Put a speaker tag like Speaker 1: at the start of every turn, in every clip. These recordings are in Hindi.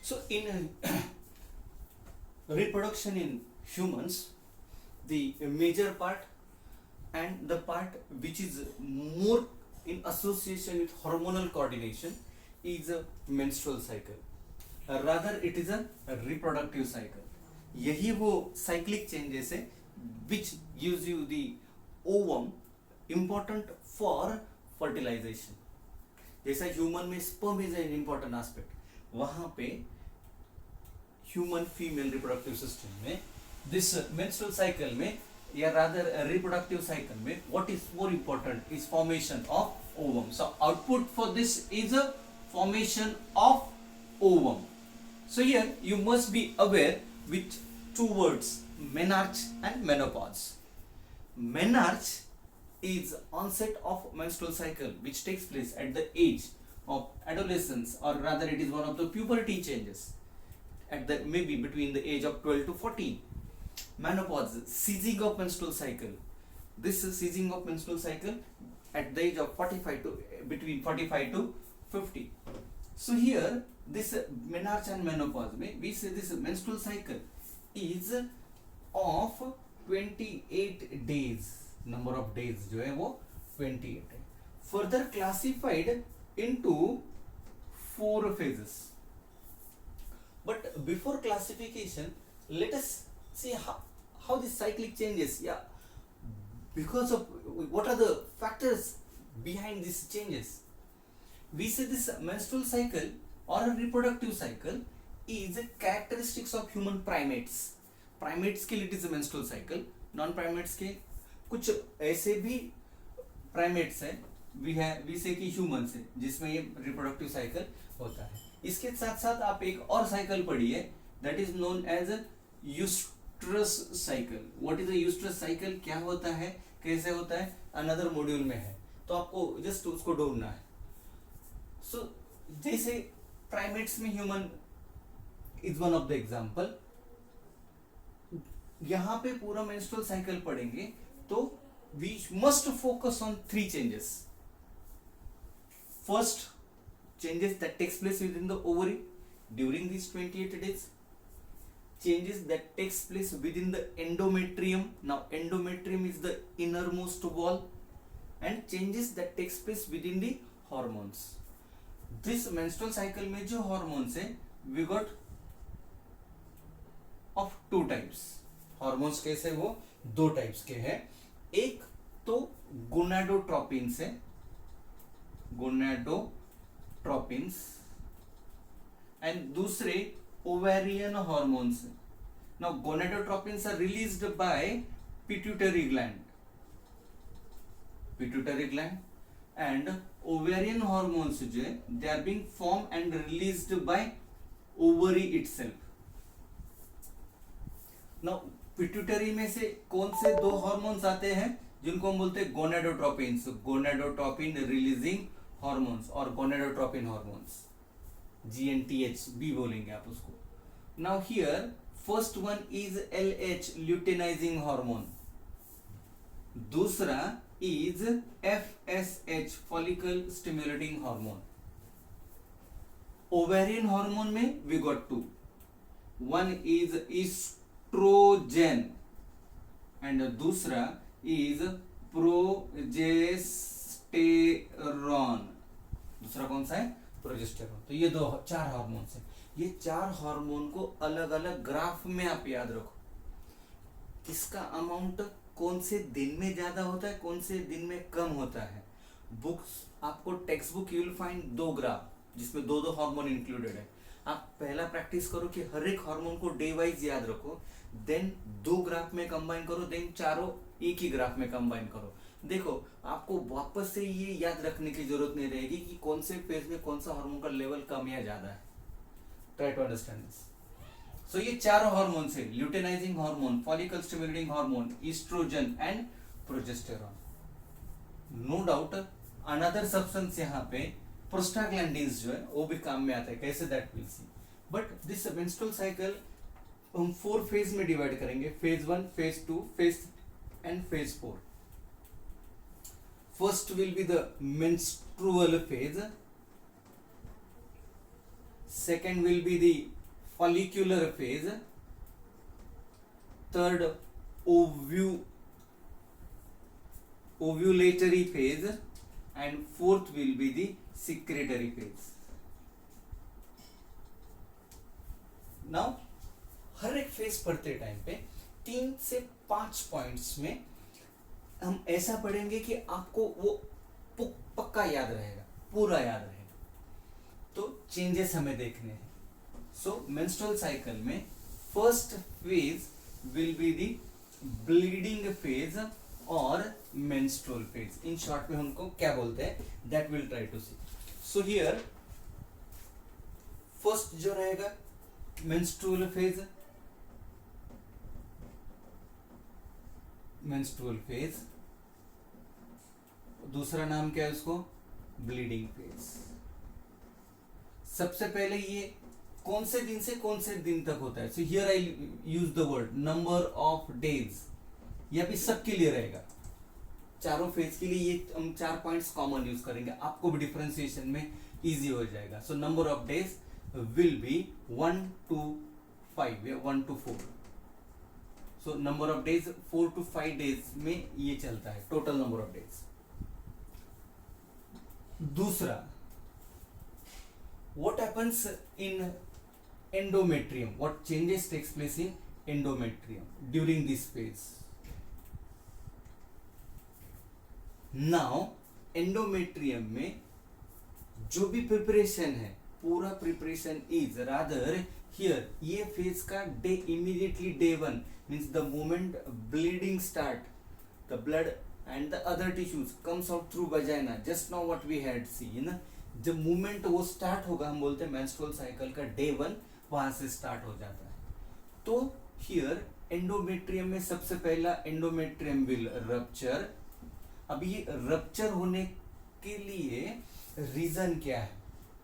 Speaker 1: So in reproduction in humans, the major part and the part which is more in association with hormonal coordination is a menstrual cycle. Rather it is a reproductive cycle. यही वो cyclic changes है which gives you the ovum important for fertilization. जैसा ह्यूमन में sperm is an important aspect, वहां पे ह्यूमन फीमेल रिप्रोडक्टिव सिस्टम में दिस मेंस्ट्रुअल साइकिल में या रादर रिप्रोडक्टिव साइकिल में what is more important is formation of ovum. So output for this is a formation of ovum. So here you must be aware with two words, menarche and menopause. Menarche is onset of menstrual cycle which takes place at the age of adolescence, or rather it is one of the puberty changes at the maybe between the age of 12 to 14. Menopause, ceasing of menstrual cycle. This is ceasing of menstrual cycle at the age of 45 to between 45 to 50. So here this menarche and menopause में we say this menstrual cycle is of 28 days. Number of days जो है वो 28 है. Further classified into 4 phases. But before classification, let us see how this cyclic changes. Yeah, because of what are the factors behind these changes. We say this menstrual cycle or a reproductive cycle is characteristics of human primates. Primates के लिए it is menstrual cycle. Non primates के कुछ ऐसे भी प्राइमेट्स हैं वी से कि ह्यूमंस है जिसमें ये रिप्रोडक्टिव साइकिल होता है. इसके साथ साथ आप एक और साइकिल पढ़िए that is known as eustress cycle. What is a eustress cycle, क्या होता है, कैसे होता है, अनदर मॉड्यूल में है, तो आपको जस्ट उसको ढूंढना है. सो जैसे प्राइमेट्स में human is one of the example. यहां पे पूरा मेंस्ट्रुअल साइकिल पढ़ेंगे तो we must focus on 3 changes. First, changes that takes place within the ovary during these 28 days. Changes that takes place within the endometrium. Now endometrium is the innermost wall. And changes that takes place within the hormones. This menstrual cycle में जो hormones है we got of 2 types. Hormones कैसे, वो 2 टाइप्स के हैं. एक तो गोनाडोट्रोपिन्स है, गोनाडोट्रोपिन्स, एंड दूसरे ओवेरियन हॉर्मोन्स है. Now gonadotropins are released by pituitary gland, and ovarian hormones जो है they are being form and released by ovary itself. Now pituitary में से कौन से 2 हार्मोन्स आते हैं जिनको हम बोलते हैं गोनाडोट्रोपिन्स, गोनाडोट्रोपिन रिलीजिंग हार्मोन्स और गोनाडोट्रोपिन हार्मोन्स, GNTH भी बोलेंगे आप उसको. Now here first one is LH luteinizing hormone, दूसरा is FSH follicle stimulating hormone. Ovarian hormone में we got 2. One is estrogen and दूसरा इज प्रोजेस्टेरॉन. दूसरा कौन सा है, प्रोजेस्टेरॉन. तो ये 4 हार्मोन्स हैं. ये 4 हार्मोन को अलग अलग ग्राफ में आप याद रखो. इसका अमाउंट कौन से दिन में ज्यादा होता है, कौन से दिन में कम होता है. बुक्स आपको text book you will find 2 graph जिसमें 2 हार्मोन इंक्लूडेड है. आप पहला प्रैक्टिस करो कि हर एक हार्मोन को डे वाइज याद रखो, देन 2 ग्राफ में कंबाइन करो, देन चारों एक ही ग्राफ में कंबाइन करो. देखो आपको वापस से ये याद रखने की जरूरत नहीं रहेगी कि कौन से फेज में कौन सा हार्मोन का लेवल कम या ज्यादा है. Try to understand this. So ये 4 हार्मोन है, luteinizing hormone, follicle stimulating hormone, estrogen and progesterone. No doubt another substance यहाँ पे प्रोस्टाग्लैंडिन्स जो है वो भी काम में आता है. कैसे, that will see. But this menstrual cycle हम 4 फेज में डिवाइड करेंगे, phase 1, phase 2, phase and phase 4. First will be the menstrual phase, second will be the follicular phase, third ovulatory phase, and fourth will be the secretory phase. Now हर एक फेज पढ़ते टाइम पे 3 से 5 पॉइंट्स में हम ऐसा पढ़ेंगे कि आपको वो पक्का याद रहेगा, पूरा याद रहेगा. तो चेंजेस हमें देखने हैं. सो मेंस्ट्रुअल साइकिल में first phase will be the bleeding phase और मेंस्ट्रुअल फेज. इन शॉर्ट में हमको क्या बोलते हैं, that will try to see. So here first जो रहेगा मेंस्ट्रुअल फेज, दूसरा नाम क्या है उसको, ब्लीडिंग फेज. सबसे पहले ये कौन से दिन से कौन से दिन तक होता है. So here I use the word number of days. यह भी सबके लिए रहेगा, चारों फेज के लिए ये हम 4 पॉइंट्स कॉमन यूज करेंगे, आपको भी डिफरेंशिएशन में इजी हो जाएगा. So number of days will be 1 to 5 या 1 to 4. So number of days 4 to 5 days में ये चलता है, टोटल नंबर ऑफ डेज. दूसरा, what happens in endometrium, what changes takes place in endometrium during this phase. Now endometrium में जो भी प्रिपरेशन है, पूरा प्रिपरेशन इज रादर हियर. ये फेज का day immediately day 1 means the moment bleeding start, the blood and the other tissues comes out through vagina, just now what we had seen. जब मूवमेंट वो स्टार्ट होगा, हम बोलते हैं मेंस्ट्रुअल साइकिल का डे 1 वहां से स्टार्ट हो जाता है. तो हियर एंडोमेट्रियम में सबसे पहला एंडोमेट्रियम विल रप्चर. अब ये रप्चर होने के लिए रीजन क्या है,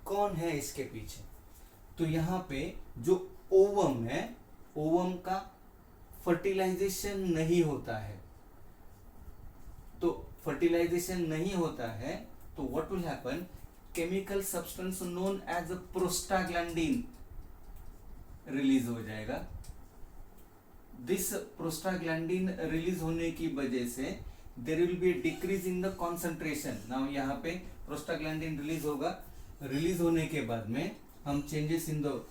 Speaker 1: कौन है इसके पीछे. तो यहाँ पे जो ओवम है, ओवम का फर्टिलाइजेशन नहीं होता है. तो फर्टिलाइजेशन नहीं होता है तो what will happen, chemical substance known as prostaglandin release हो जाएगा. दिस प्रोस्टाग्लैंडिन रिलीज होने की वजह से there will be decrease in the concentration. Now यहाँ पे प्रोस्टाग्लैंडिन रिलीज होगा, रिलीज होने के बाद में हम चेंजेस इन द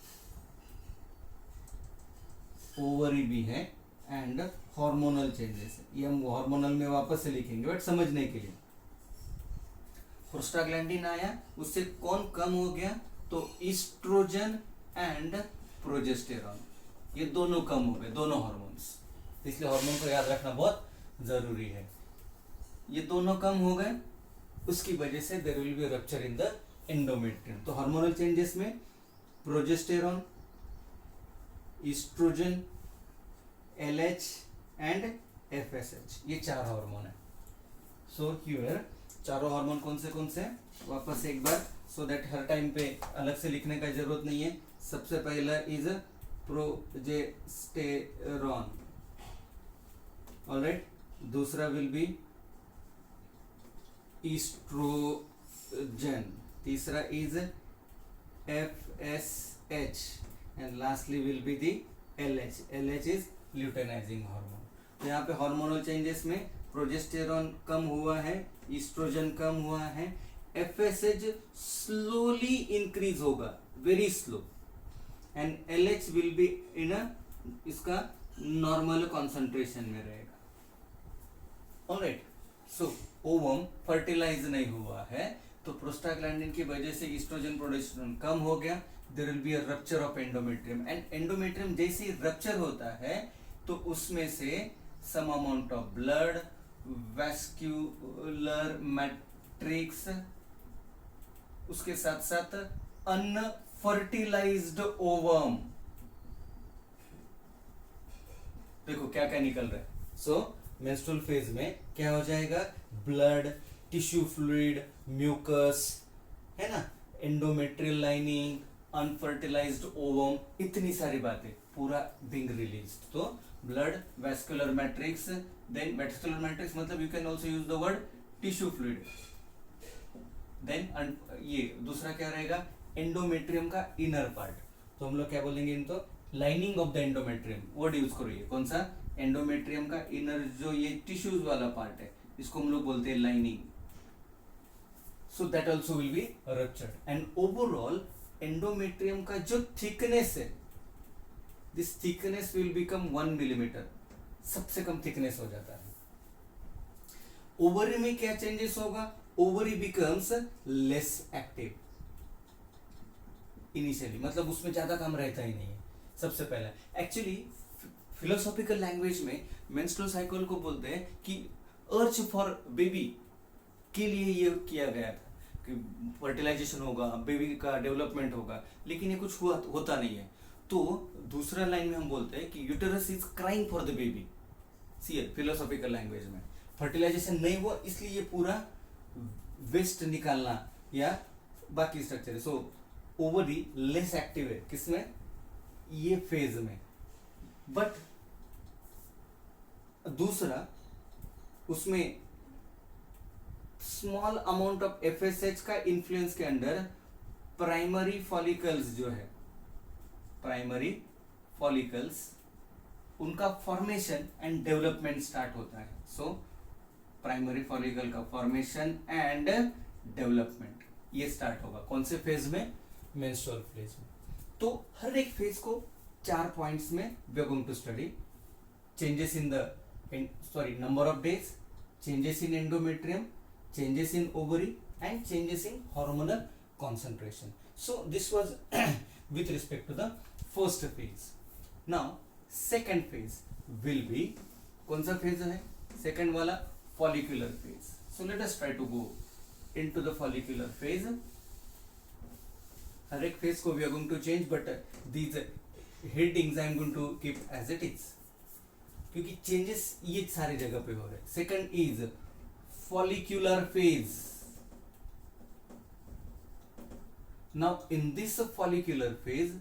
Speaker 1: ओवरी भी है एंड हार्मोनल चेंजेस. ये हम हार्मोनल में वापस से लिखेंगे बट समझने के लिए. प्रोस्टाग्लैंडिन आया, उससे कौन कम हो गया, तो ईस्ट्रोजन एंड प्रोजेस्टेरॉन, ये दोनों कम हो गए, दोनों हार्मोन्स. इसलिए हार्मोन को याद रखना बहुत जरूरी है. ये दोनों कम हो गए, उसकी वजह से there will be rupture in the endometrium. तो हार्मोनल चेंजेस में progesterone, estrogen, LH and FSH, ये 4 हार्मोन है. सो हियर चारों हार्मोन कौन से वापस एक बार, सो दैट हर टाइम पे अलग से लिखने का जरूरत नहीं है. सबसे पहला इज प्रोजेस्टेरॉन, ऑलराइट. दूसरा विल बी ईस्ट्रोजन, तीसरा is FSH and lastly will be the LH. LH is luteinising hormone. तो यहाँ पे हार्मोनल चेंजेस में प्रोजेस्टेरॉन कम हुआ है, ईस्ट्रोजन कम हुआ है, FSH स्लोली इंक्रीज होगा, very slow, and LH will be in इसका नॉर्मल कॉन्सेंट्रेशन में रहेगा. ऑलराइट. सो ओवम फर्टिलाइज नहीं हुआ है तो प्रोस्टाग्लैंडिन की वजह से ईस्ट्रोजन प्रोजेस्टेरॉन कम हो गया, there will be a rupture of endometrium. And endometrium जैसे ही रप्चर होता है तो उसमें से some amount of blood, vascular matrix, उसके साथ साथ अनफर्टिलाइज्ड ओवम, देखो क्या क्या निकल रहा है. सो मेंस्ट्रुअल फेज में क्या हो जाएगा, ब्लड, टिश्यू फ्लूइड, म्यूकस, है ना, एंडोमेट्रियल लाइनिंग, अनफर्टिलाइज्ड ओवम, इतनी सारी बातें पूरा बिंग रिलीज. तो blood, vascular matrix, then vascular matrix मतलब you can also use the word tissue fluid. Then ये दूसरा क्या रहेगा, एंडोमेट्रियम का इनर पार्ट, तो हम लोग क्या बोलेंगे इनको, lining of the endometrium word use करो। ये कौन सा, एंडोमेट्रियम का इनर जो ये टिश्यूज वाला पार्ट है, इसको हम लोग बोलते हैं lining. So that also will be ruptured and overall endometrium का जो थिकनेस है, this thickness will become 1 millimetre, सबसे कम थिकनेस हो जाता है। ओवरी में क्या चेंजेस होगा, ovary becomes less active initially, मतलब उसमें ज्यादा काम रहता ही नहीं है सबसे पहला। एक्चुअली फिलोसॉफिकल लैंग्वेज में मेंस्ट्रुअल साइकिल को बोलते हैं कि अर्ज फॉर बेबी के लिए ये किया गया था कि फर्टिलाइजेशन होगा, बेबी का डेवलपमेंट होगा, लेकिन ये कुछ होता नहीं है। तो दूसरा लाइन में हम बोलते हैं कि uterus is crying for the baby. See philosophical language में फर्टिलाइजेशन नहीं हुआ, इसलिए ये पूरा वेस्ट निकालना या बाकी स्ट्रक्चर है। सो ओवरी लेस एक्टिव है किसमें, ये फेज में। बट दूसरा उसमें स्मॉल अमाउंट ऑफ एफएसएच का इन्फ्लुएंस के अंडर प्राइमरी फॉलिकल्स जो है, प्राइमरी फॉलिकल्स, उनका फॉर्मेशन एंड डेवलपमेंट स्टार्ट होता है। सो प्राइमरी फॉलिकल का फॉर्मेशन एंड डेवलपमेंट ये स्टार्ट होगा कौन से फेज में, मेंस्ट्रुअल फेज में। तो हर एक फेज को 4 पॉइंट्स में we are going to study. Changes in the number of days, changes in endometrium, changes in ovary and changes in hormonal concentration. So this was with respect to the first phase. Now second phase will be कौन सा phase है, second वाला follicular phase. So let us try to go into the follicular phase. हर एक phase को we are going to change, but these headings I am going to keep as it is, क्योंकि चेंजेस ये सारे जगह पे हो रहे हैं। Second is follicular phase. Now in this follicular phase,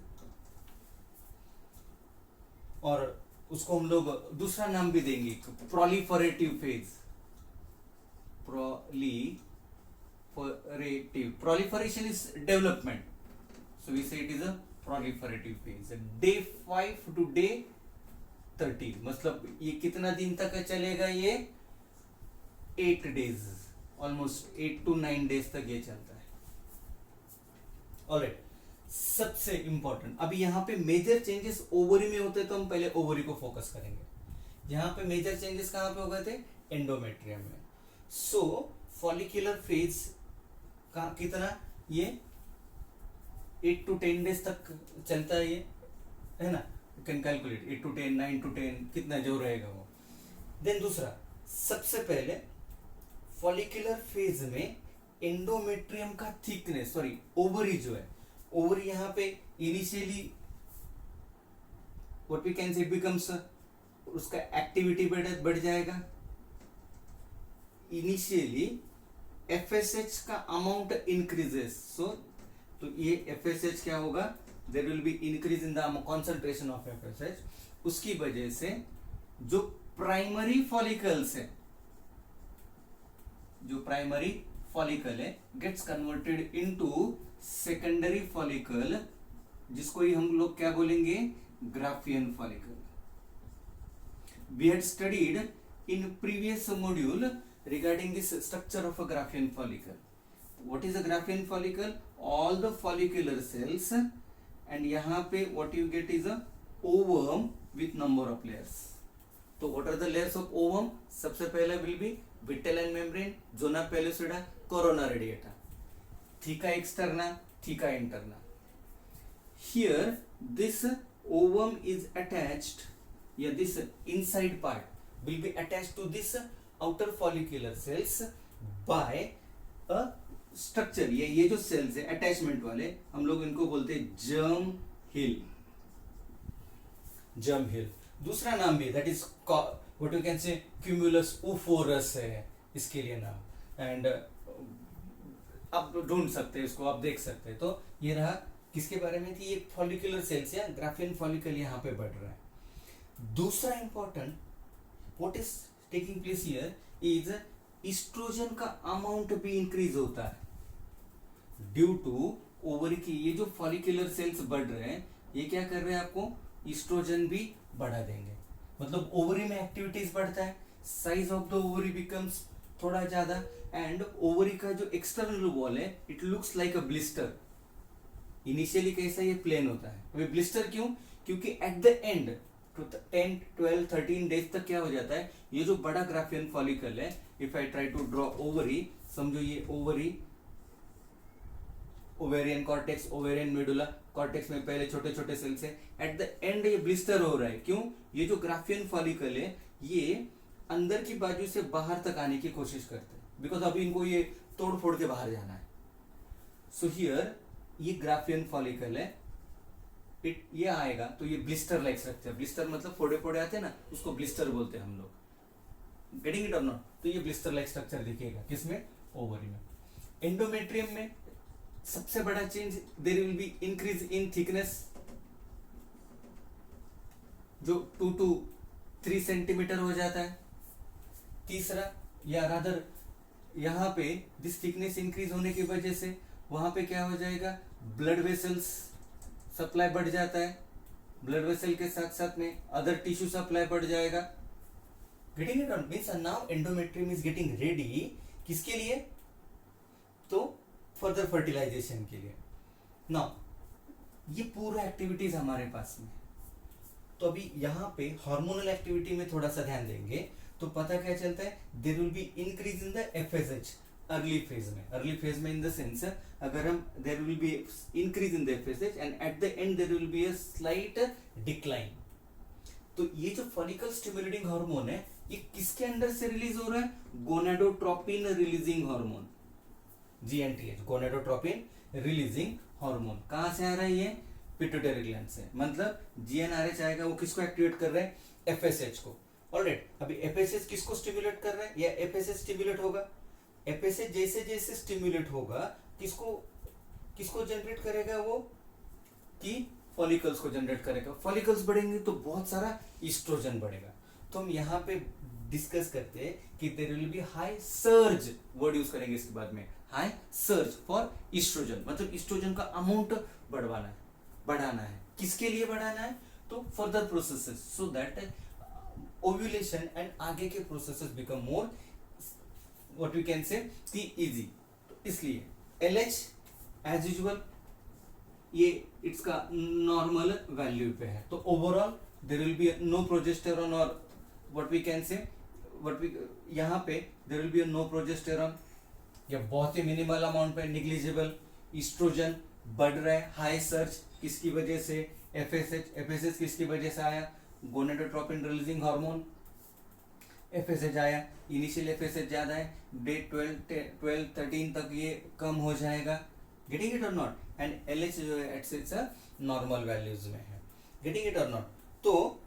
Speaker 1: और उसको हम लोग दूसरा नाम भी देंगे proliferative phase. Proliferation is development, so we say it is a proliferative phase. Day 5 to day 30, मतलब ये कितना दिन तक चलेगा, ये 8 days, ऑलमोस्ट 8 to 9 days तक ये चलता है। ऑलराइट, सबसे इंपॉर्टेंट अभी यहाँ पे मेजर चेंजेस ओवरी में होते हैं, तो हम पहले ओवरी को फोकस करेंगे। यहाँ पे मेजर चेंजेस कहाँ पे हो गए थे, एंडोमेट्रियम में। सो फॉलिक्यूलर फेज का कितना, ये 8 to 10 days तक चलता है, ये है ना, कैन कैलकुलेट 8 to 10, 9 to 10, कितना जो रहेगा वो। देन दूसरा, सबसे पहले फॉलिक्यूलर फेज में एंडोमेट्रियम का थिकनेस, सॉरी ओवरी जो है, ओवरी यहाँ पे initially what we can say it becomes, उसका एक्टिविटी बढ़ जाएगा। इनिशियली एफएसएच का अमाउंट इंक्रीजेस, सो तो ये एफएसएच क्या होगा, there will be increase in the concentration of FSH. उसकी वजह से जो प्राइमरी फॉलिकल्स है, जो प्राइमरी फॉलिकल है, gets converted into secondary follicle, जिसको ही हम लोग क्या बोलेंगे, Graafian follicle. We had studied in previous module regarding this structure of a Graafian follicle. What is a Graafian follicle? All the follicular cells, and यहाँ पे what you get is a ovum with number of layers. तो what are the layers of ovum? सबसे पहले will be vitelline membrane, zona pellucida, corona radiata, theca externa, theca interna. Here this ovum is attached, या this inside part will be attached to this outer follicular cells by a structure. ये जो cells है अटैचमेंट वाले, हम लोग इनको बोलते हैं germ hill. germ hill दूसरा नाम भी, that is what you can say cumulus oophorus है इसके लिए नाम। एंड आप ढूंढ सकते हैं इसको, आप देख सकते हैं। तो ये रहा किसके बारे में थी, ये फॉलिकुलर सेल्स या ग्राफियन फॉलिकल यहाँ पे बढ़ रहा है। दूसरा important what is taking place here is estrogen का अमाउंट भी इंक्रीज होता है ड्यू टू ओवरी की, ये जो फॉलिकुलर सेल्स बढ़ रहे हैं, ये क्या कर रहे हैं, आपको ईस्ट्रोजन भी बढ़ा देंगे, मतलब ओवरी में एक्टिविटीज बढ़ता है, size of the ovary becomes थोड़ा ज्यादा, एंड ओवरी का जो एक्सटर्नल वॉल है it looks like a blister. Initially कैसा ये प्लेन होता है, अभी ब्लिस्टर क्यों, क्योंकि एट द एंड 10 12 13 डेज तक क्या हो जाता है, ये जो बड़ा ग्राफियन फॉलिकल है, if I try to draw ovary, समझो ये ovary, ovarian cortex, ovarian medulla, cortex में पहले छोटे छोटे सेल्स है, एट द एंड ये ब्लिस्टर हो रहा है, क्यों, ये जो ग्राफियन फॉलिकल है ये अंदर की बाजू से बाहर तक आने की कोशिश करते हैं, बिकॉज अभी इनको ये तोड़ फोड़ के बाहर जाना है। सो हियर ये ग्राफियन फॉलिकल है, ये आएगा तो ये ब्लिस्टर लाइक स्ट्रक्चर, ब्लिस्टर मतलब फोड़े फोड़े आते हैं ना, उसको ब्लिस्टर बोलते हैं हम लोग, गेटिंग इट और नॉट, तो ये ब्लिस्टर लाइक स्ट्रक्चर दिखेगा किसमें, ओवरी में। एंडोमेट्रियम में सबसे बड़ा change, there will be increase in thickness, जो 2 to 3 सेंटीमीटर हो जाता है। तीसरा, या रादर यहाँ पे दिस थिकनेस इंक्रीज होने की वजह से वहां पे क्या हो जाएगा, ब्लड वेसल्स सप्लाई बढ़ जाता है, ब्लड वेसल के साथ साथ में अदर टिश्यू सप्लाई बढ़ जाएगा। Getting it on, means now endometrium is getting ready, किसके लिए, तो फर्दर फर्टिलाइजेशन के लिए। नाउ ये पूरा एक्टिविटीज हमारे पास में, तो अभी यहाँ पे हार्मोनल एक्टिविटी में थोड़ा सा ध्यान देंगे तो पता क्या चलता है, there will be increase in the FSH early phase में, अर्ली फेज में इन द सेंस अगर हम, there will be increase in the FSH and at the end there will be a slight decline. तो ये जो फॉलिकल स्टिमुलेटिंग हार्मोन है ये किसके अंडर से रिलीज हो रहा है, gonadotropin releasing hormone, GNTH, gonadotropin releasing hormone. कहां से आ रहा है ये, पिट्यूटरी ग्लैंड से, मतलब जीएनआरएच आएगा, वो किसको एक्टिवेट कर रहा है, एफएसएच को। ऑलराइट, अभी एफएसएच किसको स्टिमुलेट कर रहा है, या एफएसएच स्टिमुलेट होगा, एफएसएच जैसे जैसे स्टिमुलेट होगा किसको किसको जनरेट करेगा, वो कि फॉलिकल्स को जनरेट करेगा, फॉलिकल्स बढ़ेंगे तो बहुत सारा ईस्ट्रोजन बढ़ेगा। तो हम यहाँ पे डिस्कस करते हैं कि there will be high surge, word use करेंगे इसके बाद में, हाई सर्ज फॉर ईस्ट्रोजन, मतलब ईस्ट्रोजन का अमाउंट बढ़ाना है, किसके लिए बढ़ाना है, तो further processes, so that ovulation and आगे के processes become more what we can say easy. इसलिए LH एज यूजुअल ये इट्स का नॉर्मल वैल्यू पे है, तो overall there will be no progesterone, और व्हाट वी कैन से यहाँ पे there will be no progesterone, या बहुत ही मिनिमल अमाउंट पे, निग्लिजिबल। ईस्ट्रोजन बढ़ रहा है, हाई सर्च किसकी वजह से, एफएसएच किसकी वजह से आया, गोनाडोट्रोपिन रिलीजिंग हार्मोन, एफएसएच आया, इनिशियल एफएसएच ज्यादा है, डे 12 13 तक ये कम हो जाएगा, गेटिंग इट और नॉट, एंड एलएच जो है इट्स नॉर्मल वैल्यूज में है, गेटिंग इट और नॉट। तो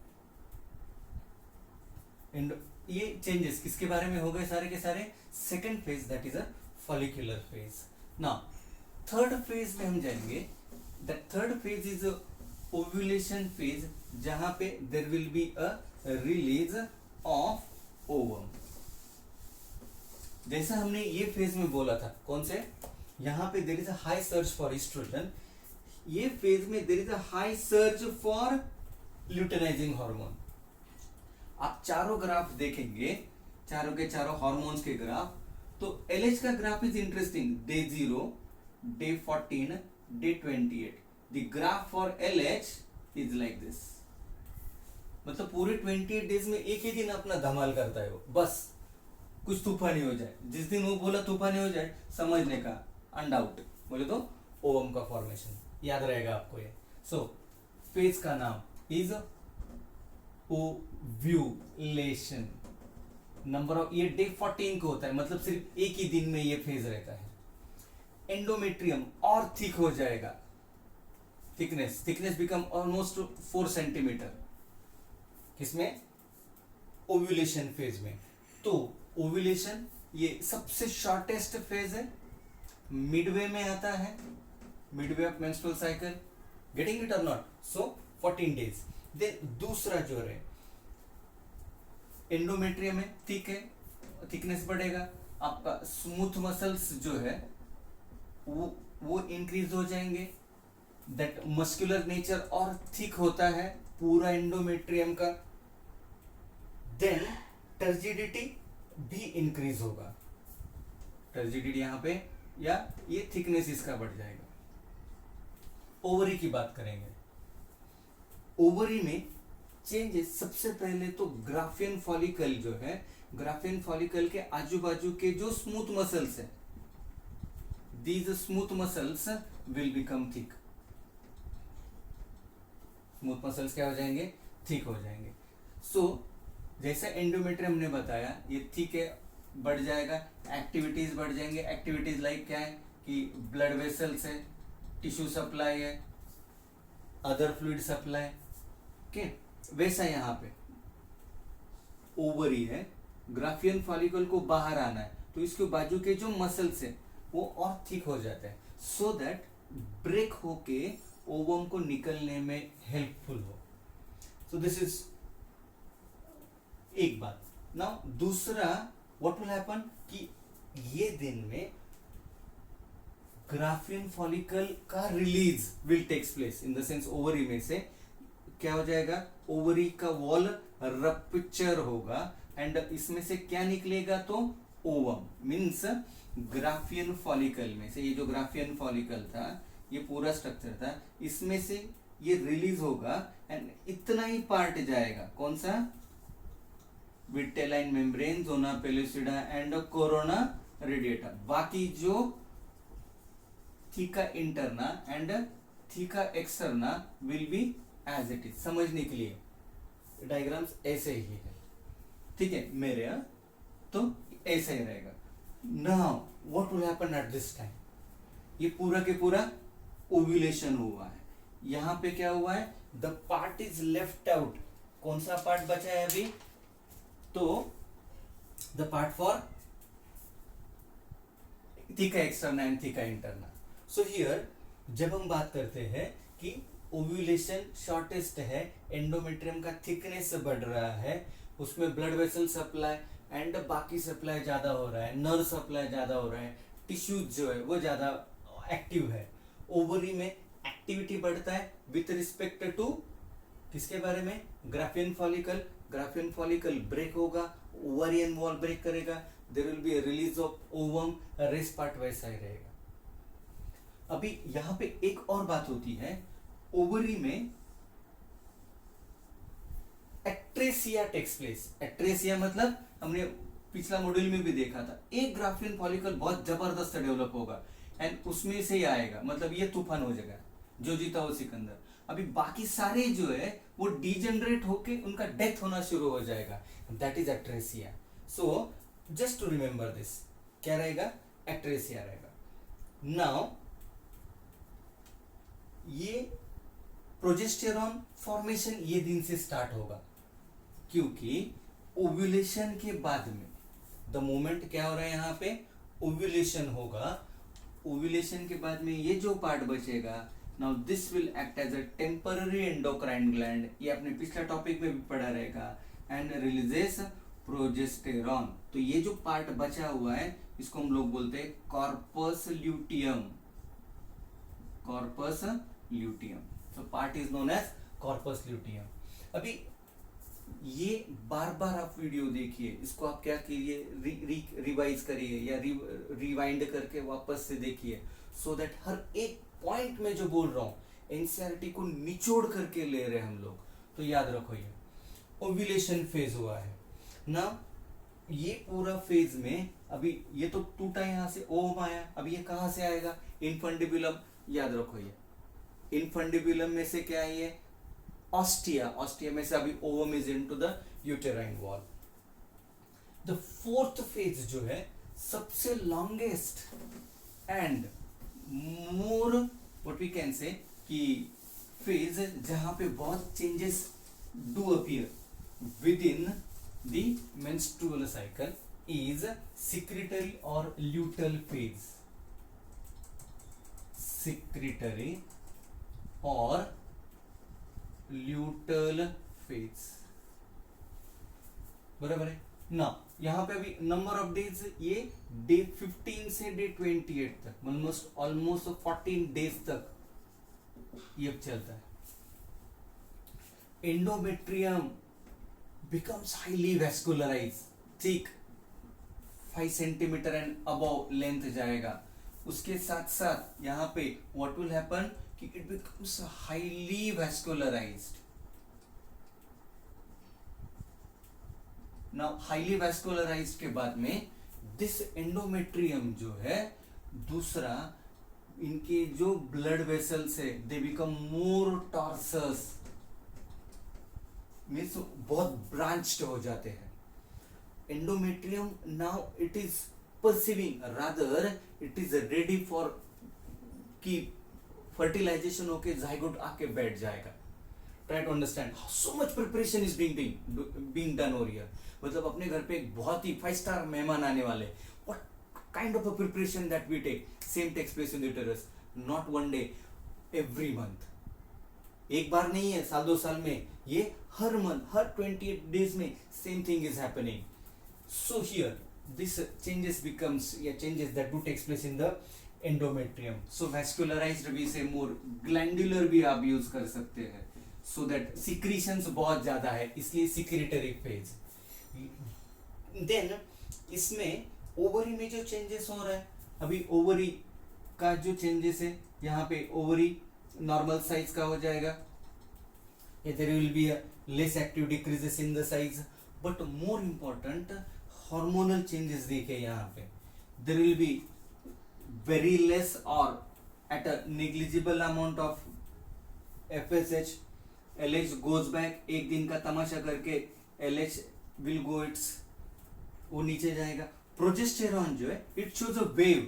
Speaker 1: ये चेंजेस किसके बारे में हो गए सारे के सारे, second phase that is a follicular phase. Now third phase में हम जाएंगे, the third phase is ovulation phase, जहां पे there will be a release of ovum. जैसा हमने ये फेज में बोला था, कौन से, यहां पे there is a high search for estrogen, ये फेज में there is a high search for luteinizing hormone. आप चारों ग्राफ देखेंगे, चारों के चारों हार्मोन्स के ग्राफ, तो LH का graph is interesting, day 0, day 14, day 28, the graph for LH is like this, मतलब पूरे 28 डेज में एक ही दिन अपना धमाल करता है वो, बस कुछ तूफानी हो जाए, जिस दिन वो बोला तूफानी हो जाए समझने का, अनडाउट बोले तो ओवम का फॉर्मेशन, याद रहेगा आपको ये। सो फेज का नाम इज ओव्यूलेशन, नंबर ऑफ, ये डे 14 को होता है, मतलब सिर्फ एक ही दिन में ये फेज रहता है। एंडोमेट्रियम और थिक हो जाएगा, थिकनेस बिकम ऑलमोस्ट 4 सेंटीमीटर, किसमें, ओव्यूलेशन फेज में। तो ओव्यूलेशन ये सबसे शॉर्टेस्ट फेज है, मिडवे में आता है, Midway of menstrual cycle, getting it और नॉट, सो 14 डेज। देन दूसरा जो है एंडोमेट्रियम है, ठीक है, थिकनेस बढ़ेगा, आपका स्मूथ मसल्स जो है वो इंक्रीज हो जाएंगे, दैट मस्कुलर नेचर और थिक होता है पूरा एंडोमेट्रियम का, देन टर्जिडिटी भी इंक्रीज होगा, टर्जिडिटी यहां पे या ये थिकनेस इसका बढ़ जाएगा। ओवरी की बात करेंगे, ओवरी में चेंजेस सबसे पहले तो ग्राफियन फॉलिकल जो है, ग्राफियन फॉलिकल के आजू बाजू के जो स्मूथ मसल्स है, these smooth muscles will become thick, smooth muscles क्या हो जाएंगे, थिक हो जाएंगे। सो जैसा एंडोमेट्रियम ने बताया ये थिक है, बढ़ जाएगा, एक्टिविटीज बढ़ जाएंगे, एक्टिविटीज लाइक क्या है कि ब्लड वेसल्स है, टिश्यू सप्लाई है, अदर फ्लूइड सप्लाई, ओके। वैसा यहाँ पे ओवरी है, ग्राफियन फॉलिकल को बाहर आना है तो इसके बाजू के जो मसल्स है वो और थिक हो जाते हैं, सो दैट ब्रेक होके ओवम को निकलने में हेल्पफुल हो। सो दिस इज एक बात। नाउ दूसरा व्हाट विल हैपन कि ये दिन में ग्राफियन फॉलिकल का release will takes place in the sense ovary में से क्या हो जाएगा, ओवरी का वॉल रप्चर होगा एंड इसमें से क्या निकलेगा, तो ओवम मीन्स ग्राफियन फॉलिकल में से, ये जो ग्राफियन फॉलिकल था ये पूरा स्ट्रक्चर था, इसमें से ये रिलीज होगा एंड इतना ही पार्ट जाएगा, कौन सा, vitelline membrane, zona pellucida and corona radiata. बाकी जो theca interna and theca externa will be as it is. समझने के लिए डायग्राम्स ऐसे ही है, ठीक है मेरे यहाँ, तो ऐसा ही रहेगा। Now what will happen at this time, ये पूरा के पूरा ओव्यूलेशन हुआ है, यहां पे क्या हुआ है, the part is left out, कौन सा पार्ट बचा है अभी, तो the part for theca externa and theca interna. So here जब हम बात करते हैं कि ओव्यूलेशन शॉर्टेस्ट है, एंडोमेट्रियम का थिकनेस बढ़ रहा है, उसमें ब्लड वेसल सप्लाई एंड बाकी सप्लाई ज्यादा हो रहा है, नर्व सप्लाई ज्यादा हो रहा है, टिश्यूज जो है वो ज्यादा एक्टिव है, ओवरी में एक्टिविटी बढ़ता है विथ रिस्पेक्ट टू किसके बारे में, Graafian follicle, Graafian follicle break होगा, ओवरियन वॉल ब्रेक करेगा, there will be release of ovum, rest part वैसा ही रहेगा। अभी यहां पे एक और बात होती है, ओवरी में एक्ट्रेसिया टेक्स प्लेस, एक्ट्रेसिया मतलब हमने पिछला मॉड्यूल में भी देखा था, एक ग्राफियन फॉलिकल बहुत जबरदस्त डेवलप होगा एंड उसमें से ही आएगा, मतलब ये तूफान हो जाएगा, जो जीता वो सिकंदर। अभी बाकी सारे जो है वो डिजेनरेट होके उनका डेथ होना शुरू हो जाएगा, that is atresia. So just to remember this, क्या रहेगा, एक्ट्रेसिया रहेगा। नाउ ये प्रोजेस्टेरॉन फॉर्मेशन ये दिन से स्टार्ट होगा, क्योंकि ओव्यूलेशन के बाद में द मोमेंट क्या हो रहा है, यहाँ पे ओव्यूलेशन होगा, ओव्यूलेशन के बाद में ये जो पार्ट बचेगा, now this will act as a temporary endocrine gland, ये अपने पिछला टॉपिक में भी पढ़ा रहेगा, एंड रिलीजेस प्रोजेस्टेरॉन। तो ये जो पार्ट बचा हुआ है इसको हम लोग बोलते हैं corpus luteum, corpus luteum, so part is known as corpus luteum। अभी ये बार बार आप वीडियो देखिए, इसको आप क्या कीजिए, रिवाइज करिए या रिवाइंड करके वापस से देखिए, सो दैट हर एक पॉइंट में जो बोल रहा हूं एनसीईआरटी को निचोड़ करके ले रहे हम लोग, तो याद रखो ये ओव्यूलेशन फेज हुआ है ना, ये पूरा फेज में अभी ये तो टूटा यहां से ओवम आया, अभी ये कहां से आएगा, इनफंडिबुलम, याद रखो ये इनफंडिबुलम में से क्या है, ये ऑस्टिया, ऑस्टिया में से अभी ovum is into the uterine wall. The fourth phase जो है सबसे longest and more what we can say कि फेज जहां पे बहुत changes do appear within the menstrual cycle is secretory और ल्यूटल फेज, सिक्रेटरी और ल्यूटल फेज, बराबर है ना। यहां पे अभी नंबर ऑफ डेज ये डे 15 से डे 28 तक, ऑलमोस्ट 14 डेज तक ये चलता है। Endometrium becomes highly vascularized, thick 5 centimetre and above length जाएगा। उसके साथ साथ यहाँ पे what will happen कि it becomes highly vascularized। now highly vascularized के बाद में this endometrium जो है दूसरा, इनके जो ब्लड वेसल्स है they become more torsus, means बहुत ब्रांच्ड हो जाते हैं। Endometrium now it is perceiving, rather it is ready for कि फर्टिलाइजेशन होके जाइगोट आके बैठ जाएगा। Try to understand how so much preparation is being done over here. मतलब अपने घर पे एक बहुत ही 5 स्टार मेहमान आने वाले, what kind of a preparation that we take, same takes place in the uterus, not one day, every month. एक बार नहीं है, साल 2 साल में, ये हर मंथ, हर 28 डेज में same thing is happening. So here this changes becomes या changes that do takes place in the endometrium. So vascularized भी से मोर, ग्लैंडुलर भी आप यूज कर सकते हैं, सो दैट सिक्रीशंस बहुत ज्यादा है, इसलिए सिक्रेटरी फेज। देन इसमें ओवरी में जो चेंजेस हो रहा है, अभी ओवरी का जो चेंजेस है, यहाँ पे ओवरी नॉर्मल साइज का हो जाएगा, there will be a less active decreases in the size, but more important hormonal changes देखे यहाँ पे, there will be very less or at a negligible amount of FSH, LH goes back, एक दिन का तमाशा करके LH will go its, वो नीचे जाएगा। प्रोजेस्टेरॉन जो है it shows a wave,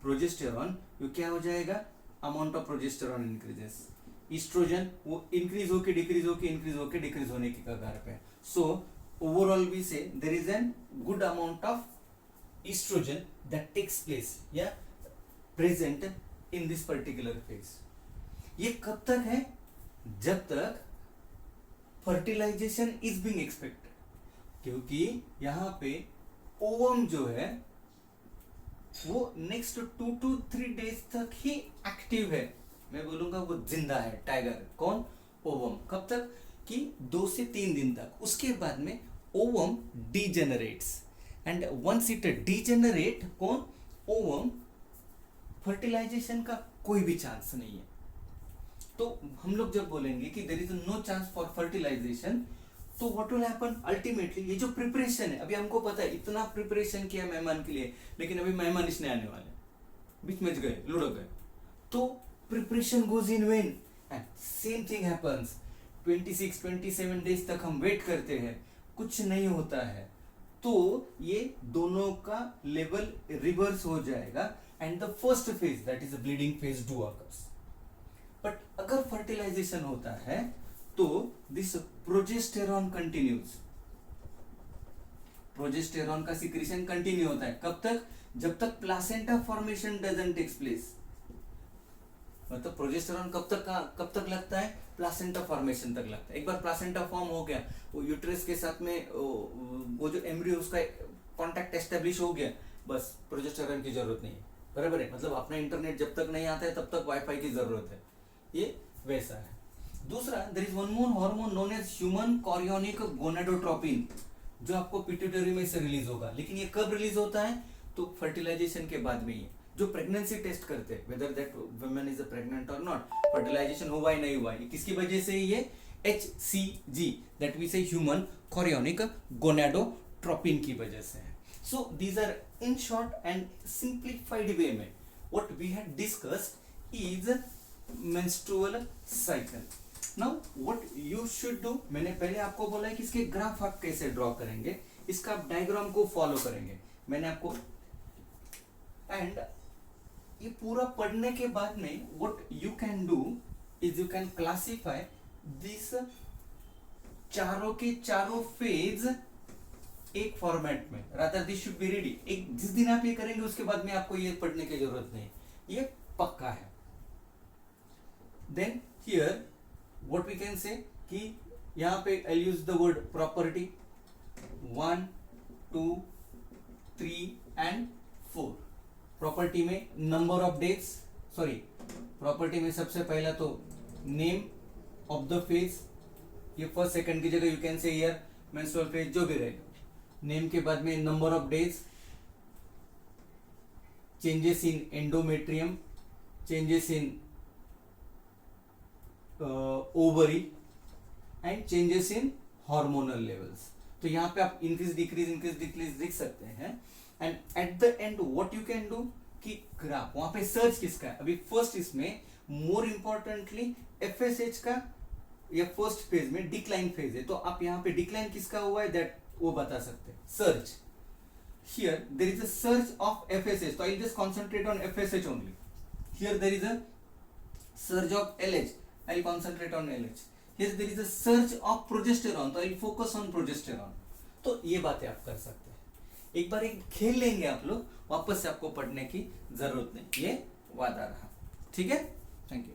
Speaker 1: progesterone वो क्या हो जाएगा, amount of progesterone increases. Estrogen वो इंक्रीज होके डिक्रीज होके इंक्रीज होके डिक्रीज होने की कगार पे। So overall we say there is an good amount of estrogen that takes place या present in this particular phase. ये कब तक है, जब तक फर्टिलाइजेशन इज बीइंग एक्सपेक्टेड, क्योंकि यहाँ पे ओवम जो है वो नेक्स्ट 2 to 3 डेज तक ही एक्टिव है। मैं बोलूंगा वो जिंदा है, टाइगर। कौन, ओवम। कब तक कि 2 से 3 दिन तक। उसके बाद में ovum degenerates, and once it degenerate, कौन, ओवम, फर्टिलाइजेशन का कोई भी चांस नहीं है। तो हम लोग जब बोलेंगे कि there is no chance for fertilization, तो व्हाट विल हैपन अल्टीमेटली, ये जो प्रिपरेशन है, अभी हमको पता है इतना प्रिपरेशन किया मेहमान के लिए, लेकिन अभी मेहमान इसने आने वाले, बीच में गए, लुढ़क गए, तो preparation goes in when and same thing happens. 26-27 days तक हम वेट करते हैं, कुछ नहीं होता है, तो ये दोनों का लेवल रिवर्स हो जाएगा and the first phase that is bleeding phase do occurs. But अगर फर्टिलाइजेशन होता है तो दिस प्रोजेस्टेरॉन कंटिन्यूज, प्रोजेस्टेरॉन का सिक्रीशन कंटिन्यू होता है। कब तक, जब तक placenta formation doesn't takes place. मतलब प्रोजेस्टेरॉन कब तक लगता है, प्लासेंटा फॉर्मेशन तक लगता है। एक बार प्लासेंटा फॉर्म हो गया, वो यूट्रस के साथ में वो जो एम्ब्रियो उसका कांटेक्ट एस्टेब्लिश हो गया, बस प्रोजेस्टेरॉन की जरूरत नहीं है। बराबर है, मतलब अपना इंटरनेट जब तक नहीं आता है तब तक वाईफाई की जरूरत है, ये वैसा है। दूसरा, there is one more hormone known as human chorionic gonadotropin, जो आपको पिट्यूटरी में से रिलीज होगा। लेकिन ये कब रिलीज होता है, तो फर्टिलाइजेशन के बाद में ही। जो प्रेगनेंसी टेस्ट करते हैं whether that woman is pregnant और नॉट, फर्टिलाइजेशन हुआ ही नहीं हुआ, ये किसकी वजह से, ये HCG that we say human chorionic gonadotropin की वजह से है। So these are in short and simplified way में what we had discussed is menstrual cycle. Now what you should do, मैंने पहले आपको बोला है कि इसके ग्राफ आप कैसे ड्रॉ करेंगे, इसका आप डायग्राम को फॉलो करेंगे, मैंने आपको, एंड ये पूरा पढ़ने के बाद में what you can do is you can classify this चारों के चारों फेज एक फॉर्मेट में, rather this should be ready. एक जिस दिन आप ये करेंगे उसके बाद में आपको ये पढ़ने की जरूरत नहीं, ये पक्का है। Then here what we can say कि यहां पे I use the word property 1 2 3 and 4। Property में number of days, sorry property में सबसे पहला तो नेम ऑफ द फेज, ये फर्स्ट सेकंड की जगह you can say year, menstrual phase, जो भी रहेगा। नेम के बाद में number of days, changes in endometrium, changes in ovary and changes in hormonal levels. तो यहाँ पे आप इंक्रीज डिक्रीज लिख सकते हैं। And at the and what you can do कि ग्राफ, वहां पे सर्च किसका है, अभी फर्स्ट इसमें मोर इंपॉर्टेंटली एफएसएच का, या फर्स्ट फेज में डिक्लाइन फेज है, तो आप यहाँ पे डिक्लाइन किसका हुआ है दैट वो बता सकते हैं। Surge here there is a surge of FSH, तो I just concentrate on FSH only. Here there is a surge of LH, I concentrate on LH. Here there is a surge of progesterone, तो आई फोकस ऑन प्रोजेस्टेरॉन। तो ये बातें आप कर सकते हैं। एक बार एक खेल लेंगे आप लोग, वापस से आपको पढ़ने की जरूरत नहीं, ये वादा रहा। ठीक है, थैंक यू।